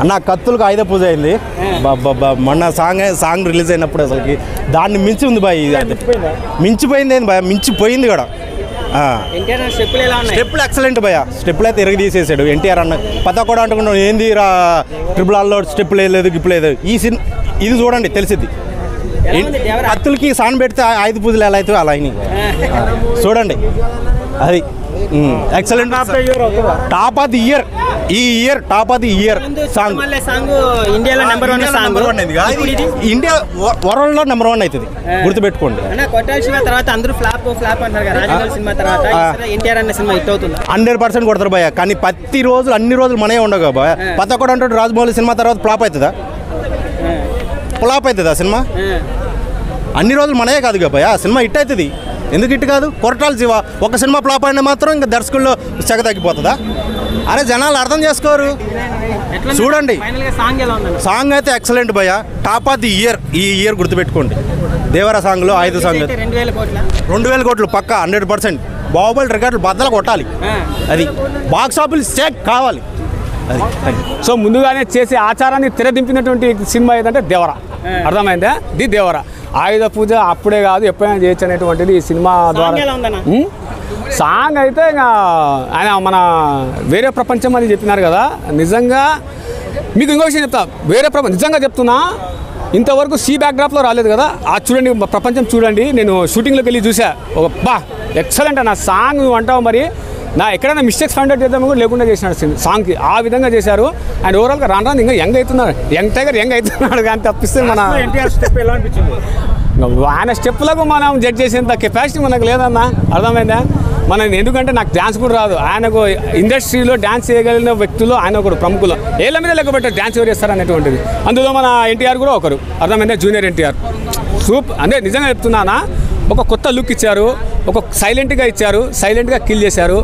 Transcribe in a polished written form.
అన్న కత్తులకు ఆయుధ పూజ అయింది. మొన్న సాంగ్ రిలీజ్ అయినప్పుడు అసలుకి దాన్ని మించి ఉంది బాయ్. మించిపోయింది ఏంది బాయ్, మించిపోయింది కూడా. స్టెప్పులు ఎక్సలెంట్ భయ. స్టెప్పులు అయితే ఇరగ తీసేసాడు ఎన్టీఆర్ అన్న. పతా కూడా అంటున్నాడు ఏంది రా ట్రిపుల్ ఆర్లో స్టెప్ లేదు గిప్పు లేదు. ఇది చూడండి తెలిసిద్ది. కత్తులకి సాన్ పెడితే ఆయుధ పూజలు ఎలా అవుతాయి అలా అయినాయి చూడండి. అది excellent. Top of the year, ఈ year top of the year song. India world లో నెంబర్ 1 అవుతుంది, గుర్తుపెట్టుకోండి. 100% కొడతారు భయ. కానీ ప్రతి రోజు అన్ని రోజులు మనే ఉండవు భయ. పత కూడా అంటాడు రాజమౌళి సినిమా తర్వాత ఫ్లాప్ అవుతుందా? ఫ్లాప్ అవుతుందా సినిమా? అన్ని రోజులు మనయే కాదు కదా భయ, సినిమా హిట్ అవుతుంది. ఎందుకు హిట్ కాదు? కొరటాల శివ ఒక సినిమా ఫ్లాప్ అయినా మాత్రం ఇంకా దర్శకుల్లో చెగ తగ్గిపోతుందా? అరే జనాలు అర్థం చేసుకోరు. చూడండి సాంగ్ అయితే ఎక్సలెంట్ భయ. టాప్ ఆఫ్ ది ఇయర్ ఈ ఇయర్ గుర్తుపెట్టుకోండి. దేవరా సాంగ్లో 5 సాంగ్ 2000 కోట్లు పక్కా 100%. బాహుబలి రికార్డులు బద్దలు కొట్టాలి. అది బాక్స్ ఆఫీస్ చెక్ కావాలి. సో ముందుగానే చేసే ఆచారాన్ని తెరదింపినటువంటి సినిమా ఏదంటే దేవరా. అర్థమైందా? ది దేవరా. ఆయుధ పూజ అప్పుడే కాదు ఎప్పుడైనా చేయొచ్చు అనేటువంటిది ఈ సినిమా ద్వారా. సాంగ్ అయితే ఇంకా ఆయన మన వేరే ప్రపంచం అని చెప్పినారు కదా. నిజంగా మీకు ఇంకో విషయం చెప్తా, వేరే ప్రపంచం నిజంగా చెప్తున్నా, ఇంతవరకు సీ బ్యాక్డ్రాప్లో రాలేదు కదా. ఆ చూడండి ప్రపంచం చూడండి. నేను షూటింగ్లోకి వెళ్ళి చూసా. ఒక ఎక్సలెంట్ అన్న సాంగ్. నువ్వు అంటావు మరి నా ఎక్కడైనా మిస్టేక్స్ ఫైండ్ అవుట్ చేద్దాము కూడా లేకుండా చేసినాడు సాంగ్కి. ఆ విధంగా చేశారు. అండ్ ఓవరాల్గా రాను ఇంకా యంగ్ అవుతున్నాడు. యంగ్ టైగర్ యంగ్ అవుతున్నాడు. కానీ తప్పిస్తే మన ఆయన స్టెప్పులకు మనం జడ్జ్ చేసేంత కెపాసిటీ మనకు లేదన్నా. అర్థమైందా? మనం ఎందుకంటే నాకు డ్యాన్స్ కూడా రాదు. ఆయనకు ఇండస్ట్రీలో డ్యాన్స్ చేయగలిగిన వ్యక్తులు ఆయన ఒకరు ప్రముఖులు. ఏళ్ళ మీద లెక్క పెట్టారు డ్యాన్స్ ఎవరు చేస్తారు అనేటువంటిది. అందులో మన ఎన్టీఆర్ కూడా ఒకరు. అర్థమైందా? జూనియర్ ఎన్టీఆర్ అంటే నిజంగా చెప్తున్నానా, ఒక కొత్త లుక్ ఇచ్చారు, ఒక సైలెంట్గా ఇచ్చారు, సైలెంట్గా కిల్ చేశారు.